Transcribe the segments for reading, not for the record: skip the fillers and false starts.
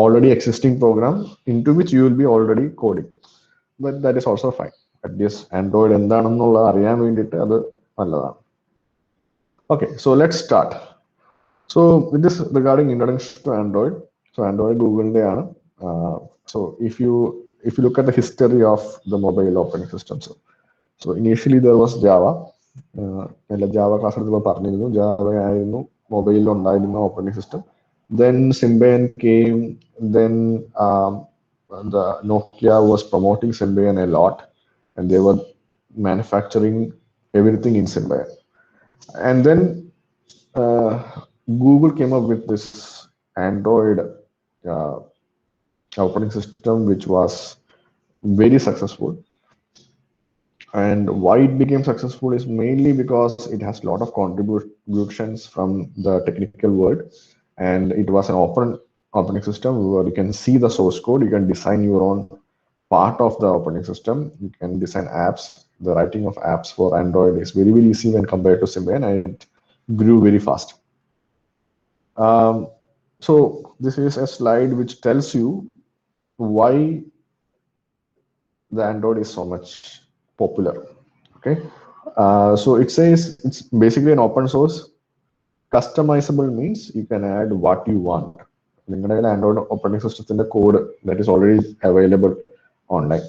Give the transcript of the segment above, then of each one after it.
already existing program into which you will be already coding. But that is also fine. At least Android എന്താണെന്നുള്ള അറിയാൻ വേണ്ടിയിട്ട് അത് നല്ലതാണ്. Okay, so let's start. So with this regarding introduction to Android, so Android Google ആണ്. So if you look at the history of the mobile operating systems, so initially there was Java. Java class എടുത്തപ്പോൾ പറഞ്ഞിരുന്നു Java ആയിരുന്നു മൊബൈലിൽ ഉണ്ടായിരുന്ന operating system. Then Symbian came. Then the Nokia was promoting Symbian a lot, and they were manufacturing everything in Symbian. And then Google came up with this Android operating system, which was very successful. And why it became successful is mainly because it has a lot of contributions from the technical world, and it was an open operating system where you can see the source code, you can design your own part of the operating system, you can design apps. The writing of apps for Android is very, very easy when compared to Symbian, and it grew very fast. So this is a slide which tells you why the Android is so much popular. Okay, so it says it's basically an open source. Customizable means you can add what you want. നിങ്ങളുടെ Android operating system code that is already available online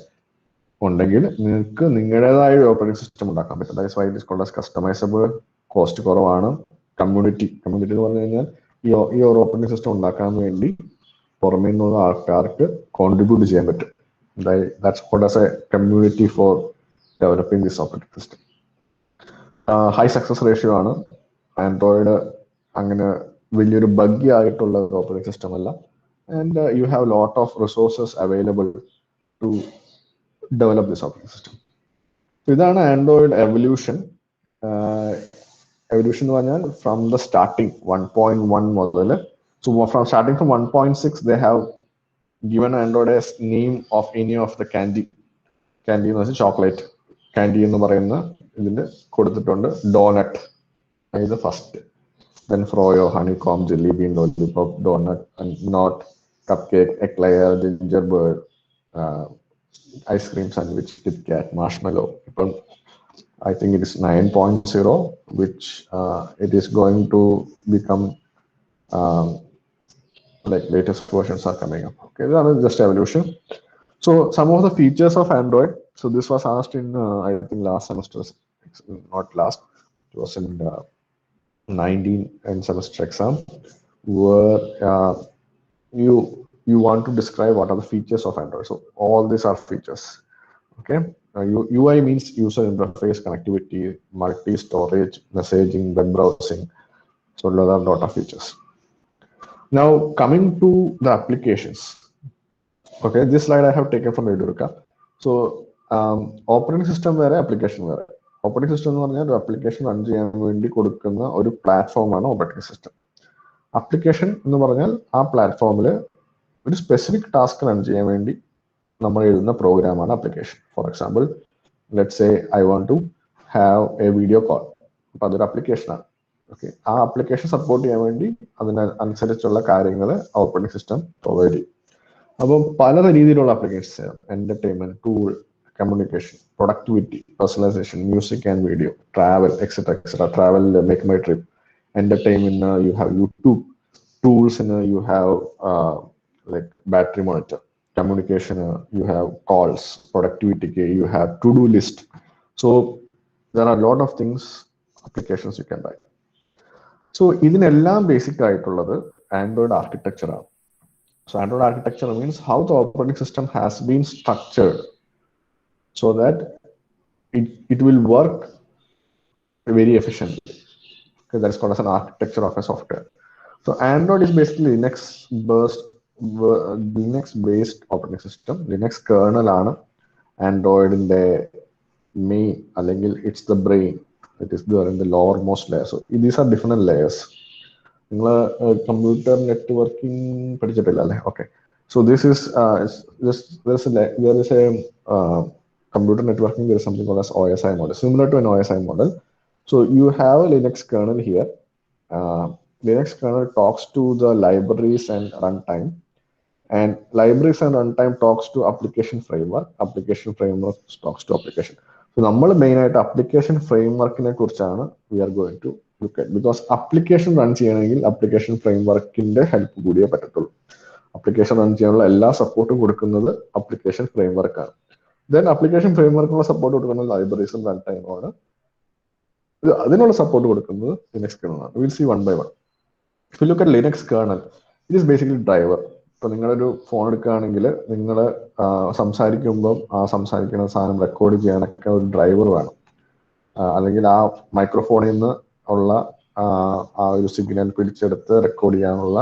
ഉണ്ടെങ്കിൽ നിങ്ങൾക്ക് നിങ്ങളുടേതായ ഒരു operating system ഉണ്ടാക്കാൻ പറ്റും. That is why it is called as customizable. Cost കുറവാണ്. Community എന്ന് പറഞ്ഞു കഴിഞ്ഞാൽ ഈ ഒരു ഓപ്പറേറ്റിംഗ് സിസ്റ്റം ഉണ്ടാക്കാൻ വേണ്ടി പുറമേ നിന്നുള്ള ആൾക്കാർക്ക് കോൺട്രിബ്യൂട്ട് ചെയ്യാൻ പറ്റും. That's called as a community for developing this operating system. High success ratio ആണ്. ആൻഡ്രോയിഡ് അങ്ങനെ വലിയൊരു ബഗ്ഗി ആയിട്ടുള്ള ഒരു ഓപ്പറേറ്റിംഗ് സിസ്റ്റം അല്ല. And you have lot of resources available to develop this operating system. So ഇതാണ് Android evolution. Evolution എന്ന് പറഞ്ഞാൽ from the starting 1.1 മുതൽ, so from starting from 1.6 they have given Android as name of any of the candy എന്ന് വെച്ചാൽ chocolate candy എന്ന് പറയുന്ന ഇതിന്റെ കൊടുത്തിട്ടുണ്ട്. ഡോനട്ട് ഇത് first, then Froyo, honeycomb, jelly bean, lollipop, donut, and not cupcake, eclair, gingerbread, ice cream sandwich, KitKat, marshmallow. I think it is 9.0, which it is going to become like latest versions are coming up. Okay, that is just evolution. So some of the features of Android. So this was asked in I think last semester, not last, it was in 19 and semester exam, where you want to describe what are the features of Android. So all these are features. Okay, UI means user interface, connectivity, multi-storage, messaging, web browsing. So those are a lot of features. Now coming to the applications. Okay, this slide I have taken from Edurka. So operating system where application where. Operating system എന്ന് പറഞ്ഞാൽ ഒരു application run ചെയ്യാൻ വേണ്ടി കൊടുക്കുന്ന ഒരു പ്ലാറ്റ്ഫോമാണ് operating system. Application എന്ന് പറഞ്ഞാൽ ആ പ്ലാറ്റ്ഫോമിൽ ഒരു സ്പെസിഫിക് ടാസ്ക് റൺ ചെയ്യാൻ വേണ്ടി നമ്മൾ എഴുതുന്ന പ്രോഗ്രാമാണ് application. For example, let's say I want to have a video call. അപ്പൊ അതൊരു ആപ്ലിക്കേഷനാണ്. ഓക്കെ, ആ ആപ്ലിക്കേഷൻ സപ്പോർട്ട് ചെയ്യാൻ വേണ്ടി അതിനനുസരിച്ചുള്ള കാര്യങ്ങൾ ഓപ്പറേറ്റിംഗ് സിസ്റ്റം പ്രൊവൈഡ് ചെയ്യും. അപ്പം പല രീതിയിലുള്ള applications, entertainment, tool, communication, productivity, personalization, music and video, travel, etc. Travel, make my trip. Entertainment, you have YouTube. Tools, you have like battery monitor. Communication, you have calls. Productivity, you have to-do list. So there are a lot of things, applications you can write. So ഇതിനെല്ലാം basic ആയിട്ടുള്ളത് Android architecture ആണ്. So Android architecture means how the operating system has been structured so that it will work very efficiently. Okay, that is called as an architecture of a software. So Android is basically Linux-based operating system. Linux kernel ആണ് ആൻഡ്രോയിഡിന്റെ main, അല്ലെങ്കിൽ it's the brain. It is there in the lowermost layer. So these are different layers. നിങ്ങൾ computer networking പഠിച്ചിട്ടില്ല അല്ലേ? Okay, so this is there is a computer networking. There is something called as OSI model, similar to an OSI model. So you have a Linux kernel here. Linux kernel talks to the libraries and runtime, And libraries and runtime talks to application framework. Application framework talks to application. So നമ്മൾ main ആയിട്ട് application ഫ്രെയിംവർക്കിനെ കുറിച്ചാണ് we are going to look at. Because application run ചെയ്യണമെങ്കിൽ application ഫ്രെയിംവർക്കിന്റെ help കൂടിയേ പറ്റത്തുള്ളൂ. Application run ചെയ്യാനുള്ള എല്ലാ സപ്പോർട്ടും കൊടുക്കുന്നത് അപ്ലിക്കേഷൻ ഫ്രെയിംവർക്കാണ്. ദെൻ അപ്ലിക്കേഷൻ ഫ്രെയിംവർക്കിനുള്ള സപ്പോർട്ട് കൊടുക്കുന്നത് ലൈബ്രറീസും റൺ ടൈമുമാണ്. അതിനുള്ള സപ്പോർട്ട് കൊടുക്കുന്നത് ലിനക്സ് കേർണലാണ്. Will see one by one. If you look at Linux kernel, it is basically driver. ഇപ്പൊ നിങ്ങളൊരു ഫോൺ എടുക്കുകയാണെങ്കിൽ നിങ്ങൾ സംസാരിക്കുമ്പോൾ ആ സംസാരിക്കുന്ന സാധനം റെക്കോർഡ് ചെയ്യാനൊക്കെ ഒരു ഡ്രൈവർ വേണം. അല്ലെങ്കിൽ ആ മൈക്രോഫോണിൽ നിന്ന് ഉള്ള ആ ഒരു സിഗ്നൽ പിടിച്ചെടുത്ത് റെക്കോർഡ് ചെയ്യാനുള്ള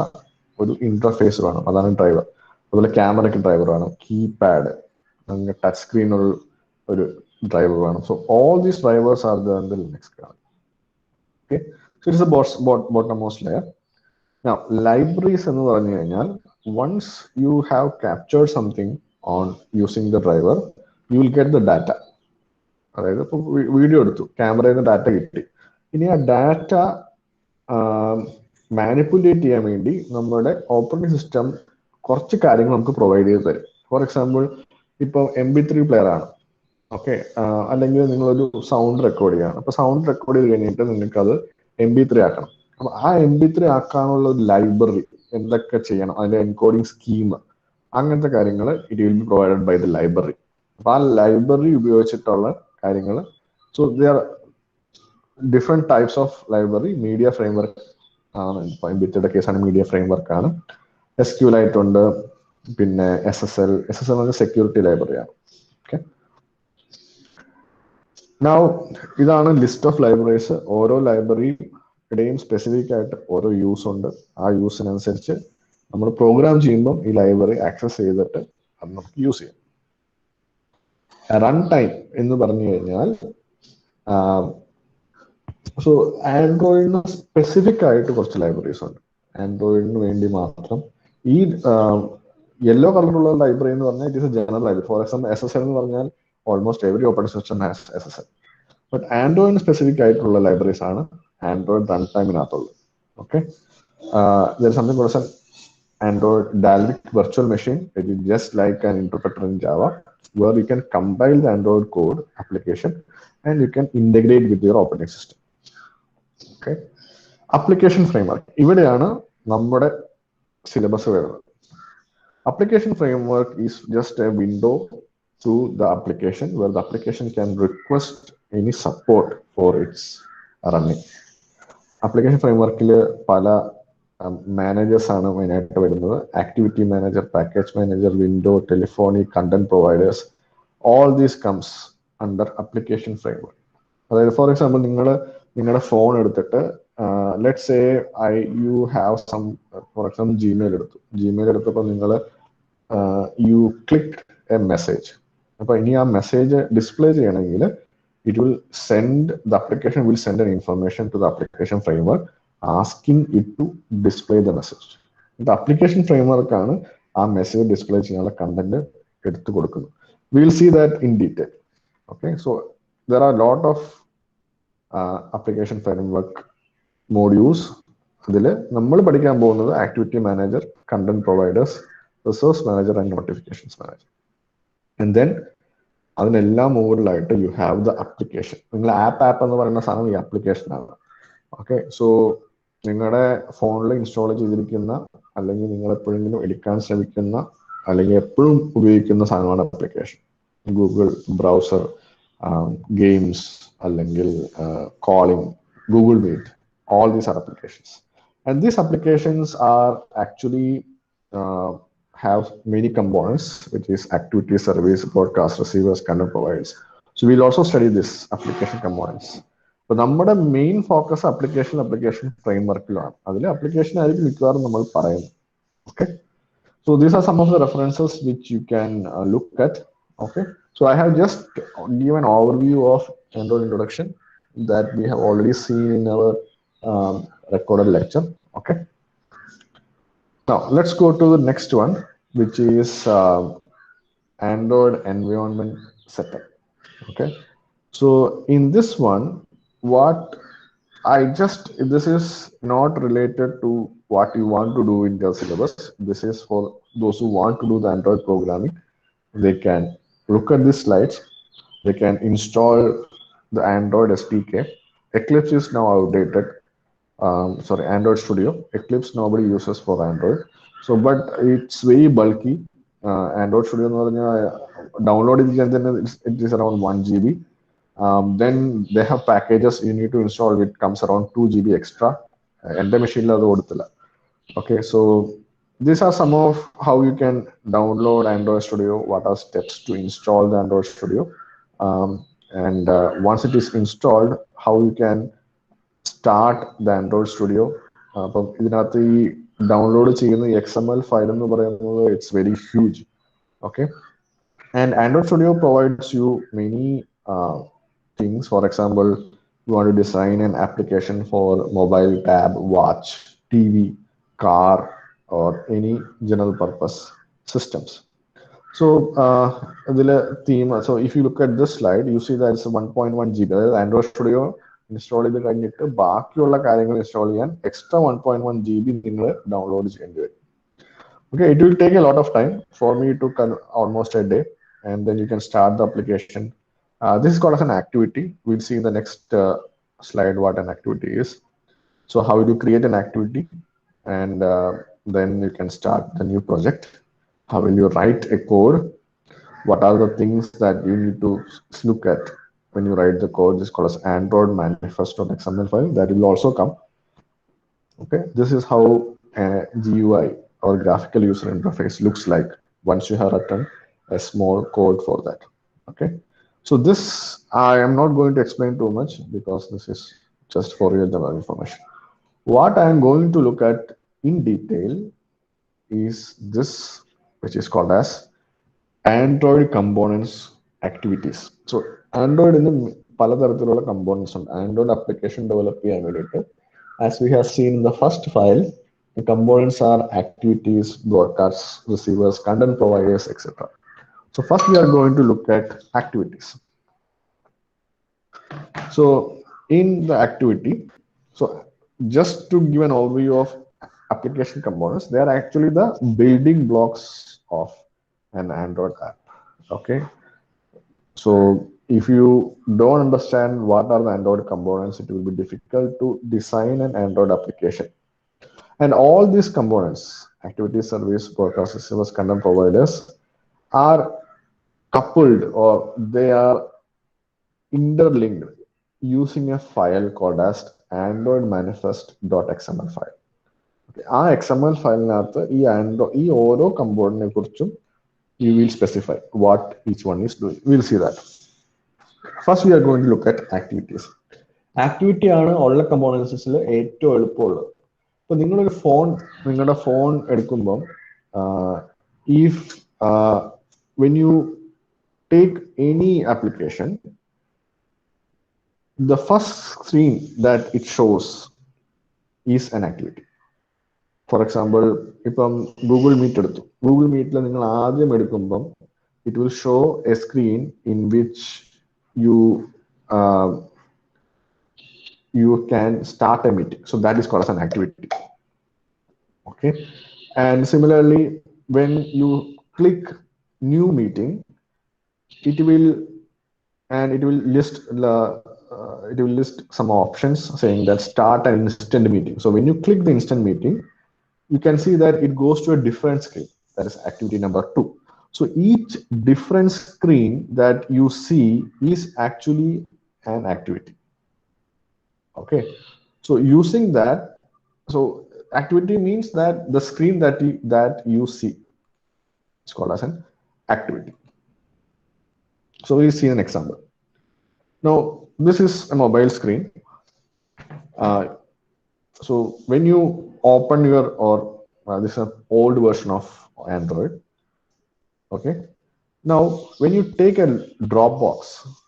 ഒരു ഇന്റർഫേസ് വേണം. അതാണ് ഡ്രൈവർ. അതുപോലെ ക്യാമറയ്ക്ക് ഡ്രൈവർ വേണം, കീപാഡ്, ടച്ച് സ്ക്രീനുള്ള ഒരു ഡ്രൈവർ വേണം. So all these drivers are there in the Linux kernel. Okay, so it is the bottommost layer. Now libraries എന്ന് പറഞ്ഞു കഴിഞ്ഞാൽ, once you have captured something on using the driver, you will get the data. അതായത് ഇപ്പോൾ video എടുത്തു, ക്യാമറയിൽ നിന്ന് data കിട്ടി. ഇനി ആ ഡാറ്റ മാനിപ്പുലേറ്റ് ചെയ്യാൻ വേണ്ടി നമ്മുടെ ഓപ്പറേറ്റിംഗ് സിസ്റ്റം കുറച്ച് കാര്യങ്ങൾ നമുക്ക് പ്രൊവൈഡ് ചെയ്ത് തരും. ഫോർ എക്സാമ്പിൾ, ഇപ്പോൾ MP3 പ്ലെയർ ആണ്, ഓക്കെ, അല്ലെങ്കിൽ നിങ്ങളൊരു സൗണ്ട് റെക്കോർഡ് ചെയ്യണം. അപ്പോൾ സൗണ്ട് റെക്കോർഡ് ചെയ്ത് കഴിഞ്ഞിട്ട് നിങ്ങൾക്ക് അത് MP3 ആക്കണം. അപ്പൊ ആ MP3 ആക്കാനുള്ള ഒരു ലൈബ്രറി എന്തൊക്കെ ചെയ്യണം, അതിന്റെ എൻകോഡിംഗ് സ്കീം, അങ്ങനത്തെ കാര്യങ്ങൾ it will be provided by the library. അപ്പൊ ആ ലൈബ്രറി ഉപയോഗിച്ചിട്ടുള്ള കാര്യങ്ങൾ, so there are different types of library. Media framework ആണ്, ഇപ്പൊ MP3യുടെ കേസാണ് മീഡിയ ഫ്രെയിംവർക്ക് ആണ്. SQLite ഉണ്ട്, പിന്നെ SSL സെക്യൂരിറ്റി ലൈബ്രറിയാണ്. ഓക്കെ, നൗ ഇതാണ് ലിസ്റ്റ് ഓഫ് ലൈബ്രറീസ്. ഓരോ ലൈബ്രറിയുടെയും സ്പെസിഫിക് ആയിട്ട് ഓരോ യൂസ് ഉണ്ട്. ആ യൂസിനനുസരിച്ച് നമ്മൾ പ്രോഗ്രാം ചെയ്യുമ്പോൾ ഈ ലൈബ്രറി ആക്സസ് ചെയ്തിട്ട് അത് നമുക്ക് യൂസ് ചെയ്യാം. റൺ ടൈം എന്ന് പറഞ്ഞു കഴിഞ്ഞാൽ, സോ ആൻഡ്രോയിഡിന് സ്പെസിഫിക് ആയിട്ട് കുറച്ച് ലൈബ്രറീസ് ഉണ്ട്, ആൻഡ്രോയിഡിന് വേണ്ടി മാത്രം. ഈ യെല്ലോ കളറിലുള്ള ലൈബ്രറി എന്ന് പറഞ്ഞാൽ it is a general library. For example SSL എന്ന് പറഞ്ഞാൽ almost every operating system has SSL. But ആൻഡ്രോയിഡിന് സ്പെസിഫിക് ആയിട്ടുള്ള ലൈബ്രറീസ് ആണ് ആൻഡ്രോയിഡ് റൺ ടൈമിനകത്തുള്ളത്. Okay, something called Android Dalvik virtual machine. It is just like an interpreter in Java, where you can compile the Android code application and you can integrate with your operating system. Okay, application framework. ഇവിടെയാണ് നമ്മുടെ syllabus വരുന്നത്. Application framework is just a window to the application where the application can request any support for its running. Application frameworkil പല managers ആണ് മെയിനായിട്ട് വരുന്നത്. Activity manager, package manager, window, telephony, content providers, all these comes under application framework. അതായത് for example, നിങ്ങളുടെ phone എടുത്തിട്ട് let's say you have some, for example Gmail എടുത്തപ്പോൾ നിങ്ങൾ you click a message. അപ്പൊ ഇനി ആ മെസ്സേജ് ഡിസ്പ്ലേ ചെയ്യണമെങ്കിൽ it will send, the application will send an information to the application framework asking it to display the message. The application framework ആണ് ആ message display ചെയ്യാനുള്ള content എടുത്തു കൊടുക്കുന്നത്. We will see that in detail. Okay, so there are a lot of application framework modules. അതിൽ നമ്മൾ പഠിക്കാൻ പോകുന്നത് activity manager, content providers, resource manager and notifications manager. And then അതിനെല്ലാം മുകളിലായിട്ട് യു ഹാവ് ദ അപ്ലിക്കേഷൻ. നിങ്ങൾ app എന്ന് പറയുന്ന സാധനം ഈ ആപ്ലിക്കേഷൻ ആണ്. ഓക്കെ, സോ നിങ്ങളുടെ ഫോണിൽ ഇൻസ്റ്റാൾ ചെയ്തിരിക്കുന്ന, അല്ലെങ്കിൽ നിങ്ങൾ എപ്പോഴെങ്കിലും എടുക്കാൻ ശ്രമിക്കുന്ന, അല്ലെങ്കിൽ എപ്പോഴും ഉപയോഗിക്കുന്ന സാധനമാണ് ആപ്ലിക്കേഷൻ. ഗൂഗിൾ ബ്രൗസർ, ഗെയിംസ്, അല്ലെങ്കിൽ calling, Google Meet, all these are applications. And these applications are actually have many components, which is activity, service, broadcast, receivers, content providers. So we'll also study this application components. But നമ്മുടെ main focus application ഫ്രെയിംവർക്കിലാണ്. അതിൽ application ആയിരിക്കും മിക്കവാറും നമ്മൾ പറയുന്നത്. Okay, so these are some of the references which you can look at. Okay, so I have just given an overview of Android introduction that we have already seen in our recorded lecture. Okay, now let's go to the next one, which is Android environment setup. Okay, so in this one, what this is not related to what you want to do in your syllabus. This is for those who want to do the Android programming. They can look at these slides. They can install the Android SDK. Eclipse is now outdated. Sorry, Android Studio. Eclipse nobody uses for Android. So, but it's very bulky. Android Studio download it is around 1 GB. Then they have packages you need to install. It comes around 2 GB extra. And the machine Okay, so these are some of how you can download Android Studio. What are steps to install the Android Studio? And once it is installed, how you can start the Android Studio. അപ്പം ഇതിനകത്ത് ഈ download ചെയ്യുന്ന XML file എന്ന് പറയുന്നത് it's very huge. Okay, and Android Studio provides you many things. For example, you want to design an application for mobile, tab, watch, TV, car, or any general purpose systems. So the theme. So if you look at this slide, you see that it's 1.1 GB. Android Studio install ചെയ്ത് കഴിഞ്ഞിട്ട് ബാക്കിയുള്ള കാര്യങ്ങൾ install ചെയ്യാൻ extra 1.1 GB നിങ്ങൾ download ചെയ്യേണ്ടി വരും. Okay, it will take a lot of time. For me, it took almost a day, and then you can start the application. This is called as an activity. We'll see in the next slide what an activity is. So how do you create an activity, and then you can start the new project. How will you write a code? What are the things that you need to look at when you write the code? This is called as Android manifest.xml file. That will also come. Okay, this is how a GUI or graphical user interface looks like once you have written a small code for that. Okay, so this I am not going to explain too much because this is just for your general information. What I am going to look at in detail is this, which is called as Android components activities. So Android in the പലതരത്തിലുള്ള components ഉണ്ട്. Android application develop ചെയ്യാൻ വേണ്ടിയിട്ട്, as we have seen in the first file, the components are activities, broadcasts, receivers, content providers, etc. So first we are going to look at activities. So in the activity, so just to give an overview of application components, they are actually the building blocks of an Android app. Okay, so if you don't understand what are the Android components, it will be difficult to design an Android application. And all these components, activity, service, broadcast, receivers, content providers, are coupled or they are interlinked using a file called as Android manifest.xml file. Okay, ആ XML ഫയലിനകത്ത് ഈ ഓരോ കമ്പോണന്റിനെ കുറിച്ചും you will specify what each one is doing. We will see that. First, we are going to look at activities. Activity ആണ് ഉള്ള കമ്പോണൻസിൽ ഏറ്റവും എളുപ്പമുള്ളത്. ഇപ്പൊ നിങ്ങളുടെ phone എടുക്കുമ്പോൾ if when you take any application, the first screen that it shows is an activity. For example, ഇപ്പം Google Meet എടുത്തു. Google Meetൽ നിങ്ങൾ ആദ്യം എടുക്കുമ്പം it will show a screen in which you can start a meeting. So that is called as an activity. Okay, and similarly, when you click new meeting, it will list some options saying that start an instant meeting. So when you click the instant meeting, you can see that it goes to a different screen. That is activity number 2. So each different screen that you see is actually an activity. Okay, so using that, so activity means that the screen that you see, it's called as an activity. So we see an example. Now this is a mobile screen. So when you open your, or this is an old version of Android. Okay, now when you take a Dropbox,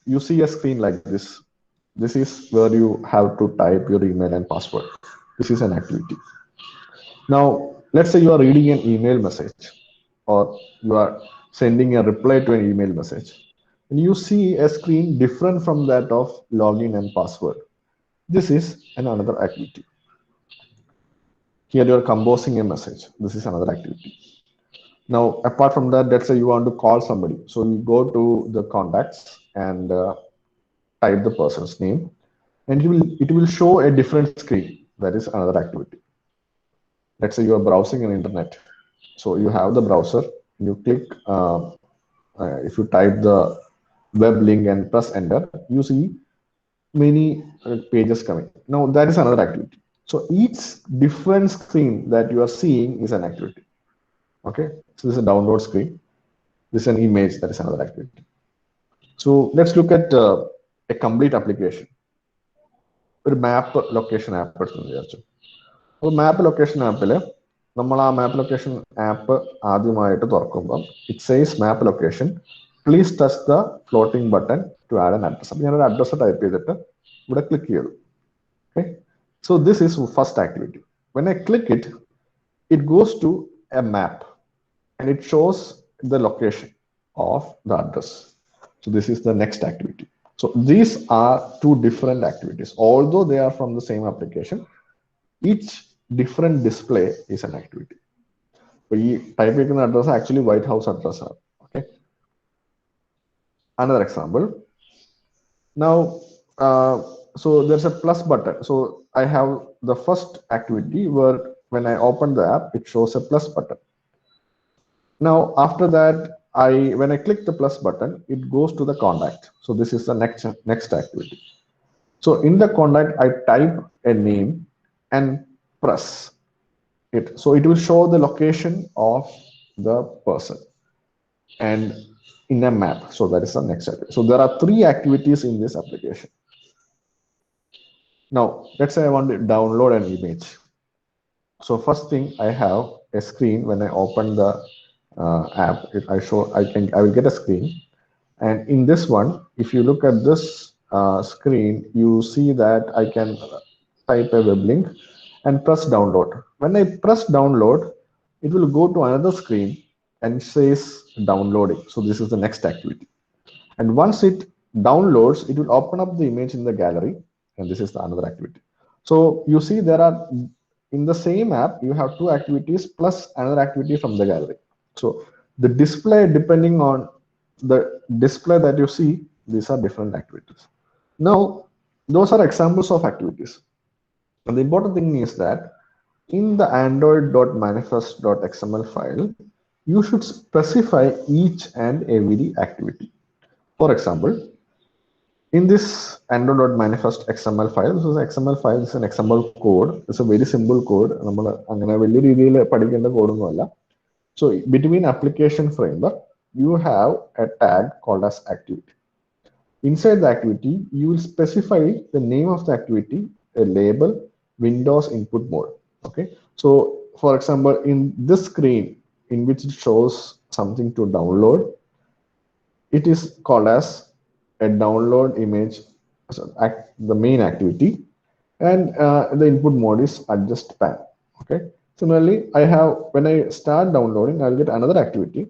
you see a screen like this. This is where you have to type your email and password. This is an activity. Now let's say you are reading an email message, or you are sending a reply to an email message, and you see a screen different from that of login and password. This is another activity. Here you are composing a message. This is another activity. Now, apart from that, let's say you want to call somebody. So you go to the contacts and type the person's name, and it will show a different screen. That is another activity. Let's say you are browsing an internet. So you have the browser. You click. If you type the web link and press enter, you see many pages coming. Now that is another activity. So each different screen that you are seeing is an activity. Okay. So this is a download screen. This is an image. That is another activity. So let's look at a complete application. ഒരു map location app എടുത്തെന്ന് വിചാരിച്ചു. അപ്പോൾ map location ആപ്പിൽ നമ്മൾ ആ map location app ആദ്യമായിട്ട് തുറക്കുമ്പോൾ it says map location please touch the floating button to add an address. അപ്പോൾ ഞാനൊരു അഡ്രസ്സ് ടൈപ്പ് ചെയ്തിട്ട് ഇവിടെ ക്ലിക്ക് ചെയ്തു. Okay, so this is first activity. When I click it, it goes to a map and it shows the location of the address. So this is the next activity. So these are two different activities. Although they are from the same application, each different display is an activity. So type address actually White House address. Okay. Another example. Now, so there's a plus button. So I have the first activity where when I open the app, it shows a plus button. Now, after that, when I click the plus button, it goes to the contact. So this is the next activity. So in the contact, I type a name and press it. So it will show the location of the person and in a map. So that is the next activity. So there are 3 activities in this application. Now, let's say I want to download an image. So first thing, I have a screen. When I open the app, I will get a screen, and in this one, if you look at this screen, you see that I can type a web link and press download. When I press download, it will go to another screen and it says downloading. So this is the next activity, and once it downloads, it will open up the image in the gallery, and this is the another activity. So you see there are, in the same app, you have 2 activities plus another activity from the gallery. So the display, depending on the display that you see, these are different activities. Now, those are examples of activities. And the important thing is that in the android.manifest.xml file, you should specify each and every activity. For example, in this android.manifest XML file, this is an XML file, this is an XML code. It's a very simple code. So between application framework, you have a tag called as activity. Inside the activity, you will specify the name of the activity, a label, Windows input mode. Okay. So for example, in this screen in which it shows something to download, it is called as a download image, so the main activity, and the input mode is adjust pan. Okay. Similarly, I have, when I start downloading, I'll get another activity,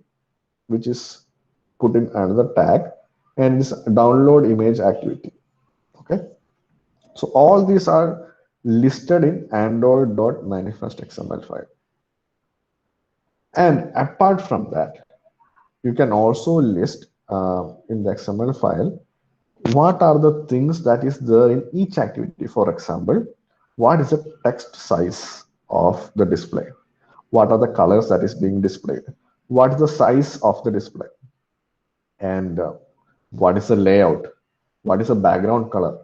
which is put in another tag, and this download image activity. Okay. So all these are listed in android.manifest XML file. And apart from that, you can also list in the XML file what are the things that is there in each activity. For example, what is the text size of the display? What are the colors that is being displayed? What is the size of the display? And what is the layout? What is the background color?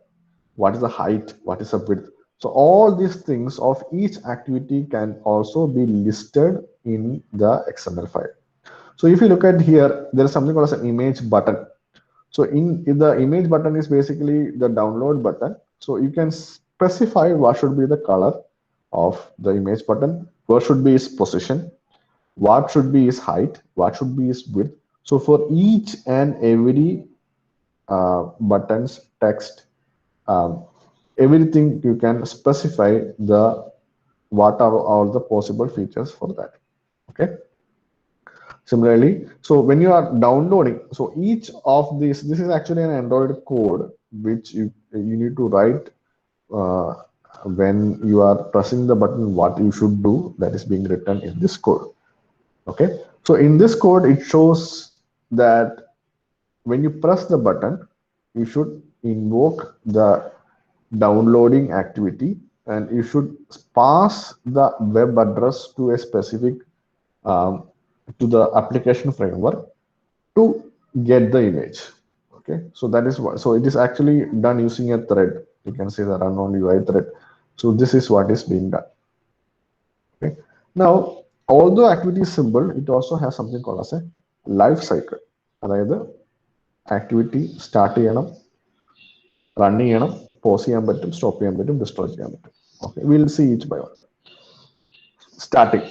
What is the height? What is the width? So all these things of each activity can also be listed in the XML file. So if you look at here, there is something called as an image button. So in the image button is basically the download button. So you can specify what should be the color of the image button, what should be its position, what should be its height, what should be its width. So for each and every buttons, text, everything you can specify the what are all the possible features for that. Okay. Similarly, so when you are downloading, so each of these, this is actually an Android code which you need to write when you are pressing the button, what you should do, that is being written in this code. Okay, so in this code, it shows that when you press the button, you should invoke the downloading activity and you should pass the web address to a specific um, to the application framework to get the image. Okay, so that is what, so it is actually done using a thread. You can see the run on UI thread. So this is what is being done. Okay, now although activity is simple, it also has something called as a life cycle. അതായത് activity start ചെയ്യണം, run ചെയ്യണം, pose ചെയ്യാൻ പറ്റും, stop ചെയ്യാൻ പറ്റും, destroy ചെയ്യാൻ പറ്റും. Okay, we'll see each by one. Starting.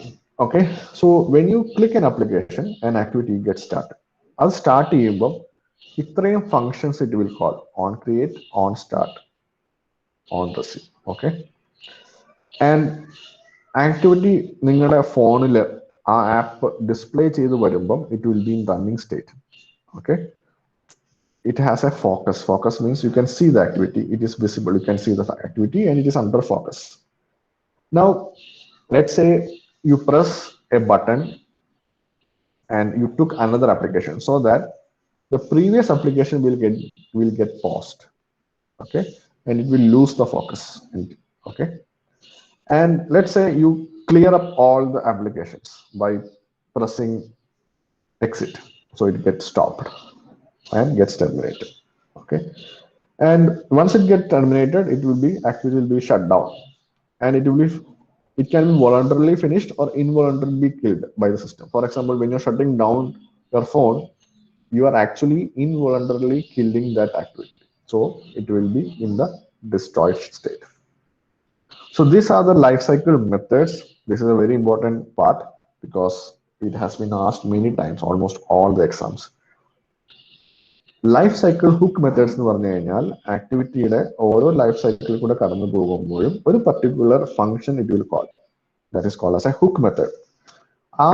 Okay, so when you click an application, an activity gets started. അത് സ്റ്റാർട്ട് ചെയ്യുമ്പോൾ ഇത്രയും functions it will call: on create, own start, on receive. Okay, and activity നിങ്ങളുടെ ഫോണിൽ ആ app display ചെയ്ത് വരുമ്പം it will be in running state. Okay, it has a focus. Focus means you can see the activity, it is visible, you can see the activity and it is under focus. Now let's say you press a button and you took another application, so that the previous application will get paused. Okay, and it will lose the focus. Okay, and let's say you clear up all the applications by pressing exit, so it gets stopped and gets terminated. Okay, and once it gets terminated, it will be activity will be shut down, and it can be voluntarily finished or involuntarily killed by the system. For example, when you're shutting down your phone, you are actually involuntarily killing that activity, so it will be in the destroyed state. So these are the life cycle methods. This is a very important part because it has been asked many times, almost all the exams. Life cycle hook methods എന്ന് പറഞ്ഞു കഴിഞ്ഞാൽ ആക്ടിവിറ്റിയുടെ ഓരോ life സൈക്കിളിൽ കൂടെ കടന്നു പോകുമ്പോഴും ഒരു particular function it will call, that is called as a hook method. ആ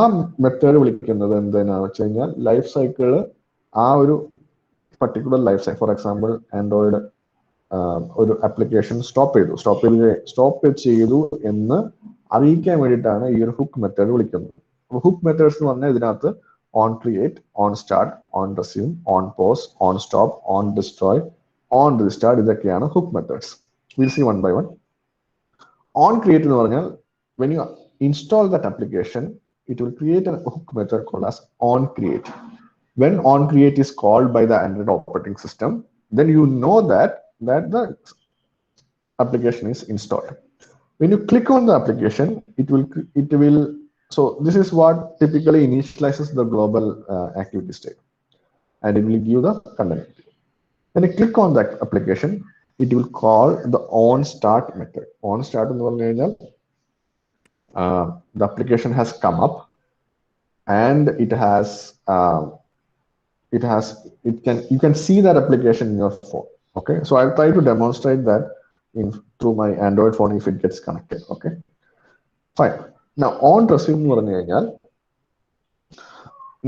മെത്തേഡ് വിളിക്കുന്നത് എന്തിനാന്ന് വെച്ച് കഴിഞ്ഞാൽ ലൈഫ് സൈക്കിള് ആ ഒരു particular life cycle, for example Android ഒരു ആപ്ലിക്കേഷൻ സ്റ്റോപ്പ് ചെയ്തു എന്ന് അറിയിക്കാൻ വേണ്ടിയിട്ടാണ് ഈ ഒരു ഹുക്ക് മെത്തേഡ് വിളിക്കുന്നത്. ഹുക്ക് മെത്തേഡ്സ് എന്ന് പറഞ്ഞാൽ ഇതിനകത്ത് on create, on start, on resume, on pause, on stop, on destroy, on restart, ഇതൊക്കെയാണ് hook methods. We'll see one by one. On create എന്ന് പറഞ്ഞാൽ when you install that application, it will create a hook method called as on create. When on create is called by the Android operating system, then you know that the application is installed. When you click on the application, it will so this is what typically initializes the global activity state, and it will give the content. When you click on that application, it will call the on start method. On start എന്ന് പറഞ്ഞു കഴിഞ്ഞാൽ the application has come up and you can see that application in your phone. Okay, so I'll try to demonstrate that through my Android phone if it gets connected. Okay, fine. Now on resume എന്ന് പറഞ്ഞു കഴിഞ്ഞാൽ,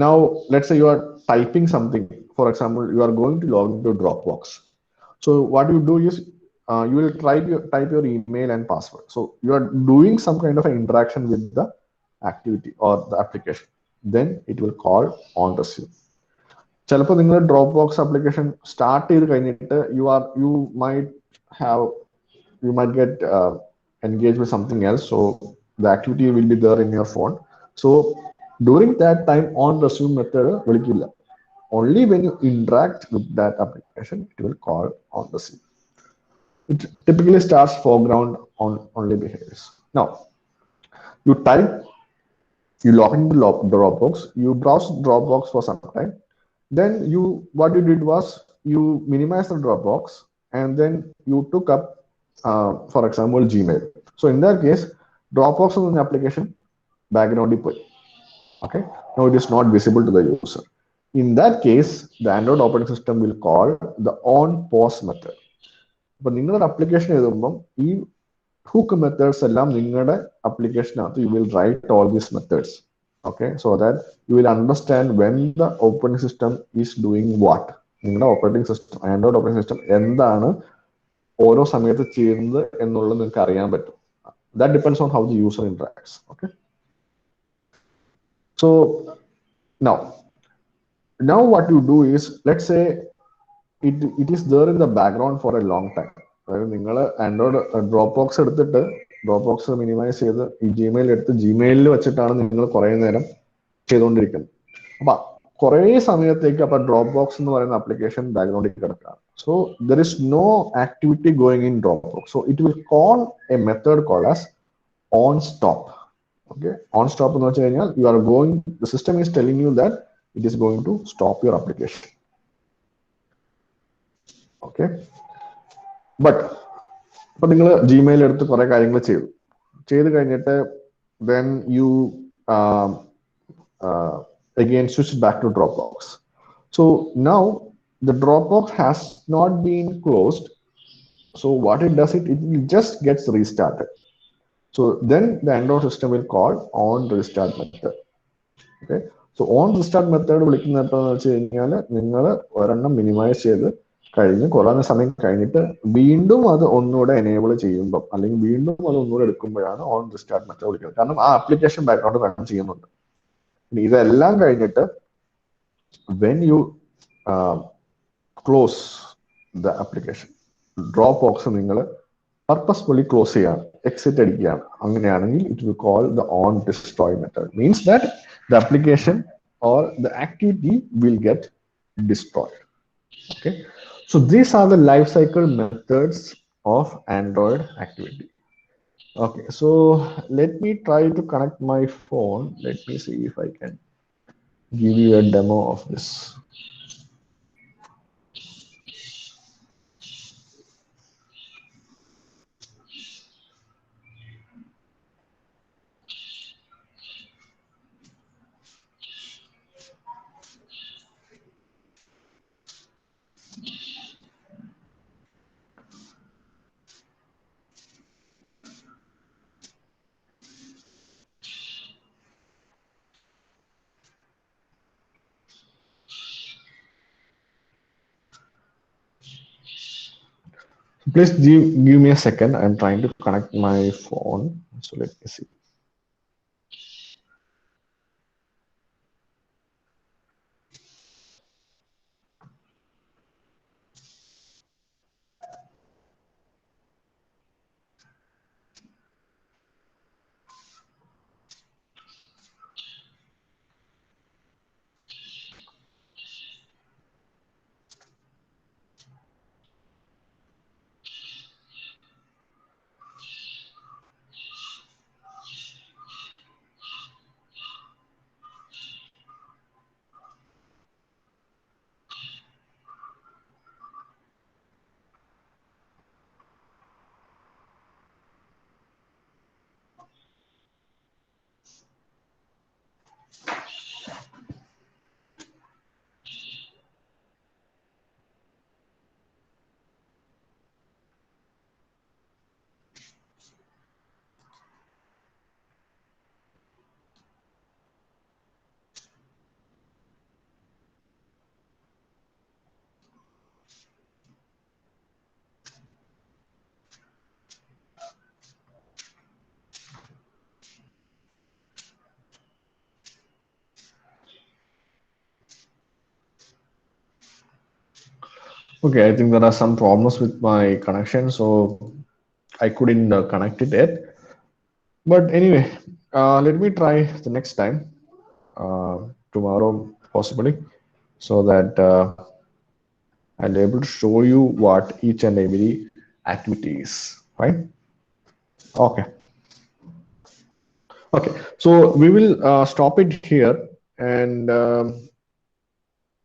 now let's say you are typing something. For example, you are going to log into Dropbox. So what you do is you will type your email and password. So you are doing some kind of an interaction with the activity or the application. Then it will call on resume. ചിലപ്പോൾ നിങ്ങൾ drop box application start ചെയ്ത് കഴിഞ്ഞിട്ട് you might get engaged with something else, so the activity will be there in your phone. So during that time, on resume method vilikilla. Only when you interact with that application, it will call on resume. It typically starts foreground on only behaviors. Now you log into Dropbox, you browse Dropbox for some time, then what you did was you minimize the Dropbox and then you took up for example Gmail. So in that case, Dropbox is an application background. Okay, now it is not visible to the user. In that case, the Android operating system will call the on pause method. But നിങ്ങളുടെ application എഴുതുമ്പം ഈ hook methods എല്ലാം നിങ്ങളുടെ application-അകത്ത് you will write all these methods. Okay, so that you will understand when the operating system is doing what. നിങ്ങളുടെ operating system, Android operating system എന്താണ് ഓരോ സമയത്ത് ചെയ്യുന്നത് എന്നുള്ളത് നിങ്ങൾക്ക് അറിയാൻ പറ്റും. That depends on how the user interacts. Okay. So now what you do is, let's say it is there in the background for a long time. അതായത് നിങ്ങൾ ആൻഡ്രോയിഡ് ഡ്രോപ്പ് ബോക്സ് എടുത്തിട്ട് ഡ്രോപ്പ് ബോക്സ് മിനിമൈസ് ചെയ്ത് ഈ Gmail എടുത്ത് ജിമെയിലിൽ വെച്ചിട്ടാണ് നിങ്ങൾ കുറേ നേരം ചെയ്തുകൊണ്ടിരിക്കുന്നത്. അപ്പൊ കുറേ സമയത്തേക്ക് അപ്പൊ ഡ്രോപ്പ് ബോക്സ് എന്ന് പറയുന്ന ആപ്ലിക്കേഷൻ ബാക്ക്ഗ്രൗണ്ടിൽ കിടക്കുകയാണ്. So there is no activity going in Dropbox. So it will call a method call as on stop. Okay, on stop എന്ന് വെച്ച് കഴിഞ്ഞാൽ you are going, the system is telling you that it is going to stop your application. Okay, but ഇപ്പൊ നിങ്ങൾ Gmail എടുത്ത് കുറെ കാര്യങ്ങൾ ചെയ്ത് കഴിഞ്ഞിട്ട് then you again switch back to Dropbox. So now the Dropbox has not been closed. So what it does, it just gets restarted. So then the Android system will call on restart method. Okay, so on restart method വിളിക്കുന്നതെന്ന് വെച്ച് കഴിഞ്ഞാൽ നിങ്ങൾ ഒരെണ്ണം minimise ചെയ്ത് കഴിഞ്ഞ് കുറേ സമയം കഴിഞ്ഞിട്ട് വീണ്ടും അത് ഒന്നുകൂടെ എനേബിൾ ചെയ്യുമ്പോൾ അല്ലെങ്കിൽ വീണ്ടും അത് ഒന്നുകൂടെ എടുക്കുമ്പോഴാണ് ഓൺ റിസ്റ്റാർട്ട് മെത്തേഡ് വിളിക്കുന്നത്. കാരണം ആ ആപ്ലിക്കേഷൻ ബാക്ക്ഗ്രൗണ്ട് റൺ ചെയ്യുന്നുണ്ട്. ഇതെല്ലാം കഴിഞ്ഞിട്ട് when you close the application, drop box നിങ്ങൾ purposefully ക്ലോസ് ചെയ്യാണ്, എക്സിറ്റ് അടിക്കുകയാണ്, അങ്ങനെയാണെങ്കിൽ it will call the on destroy method. Means that the application or the activity will get destroyed. Okay, so these are the life cycle methods of Android activity. Okay, so let me try to connect my phone. Let me see if I can give you a demo of this. Please give me a second. I'm trying to connect my phone. So let me see. Okay, I think there are some problems with my connection, so I couldn't connect it yet. But anyway, let me try the next time, tomorrow possibly, so that I'll be able to show you what each and every activity is, right? Okay. Okay, so we will stop it here, and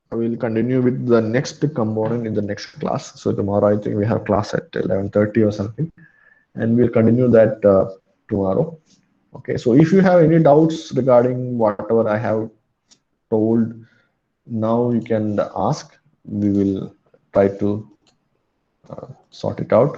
I will continue with the next component in the next class. So tomorrow, I think we have class at 11:30 or something, and we'll continue that tomorrow. Okay, so if you have any doubts regarding whatever I have told, now you can ask. We will try to sort it out.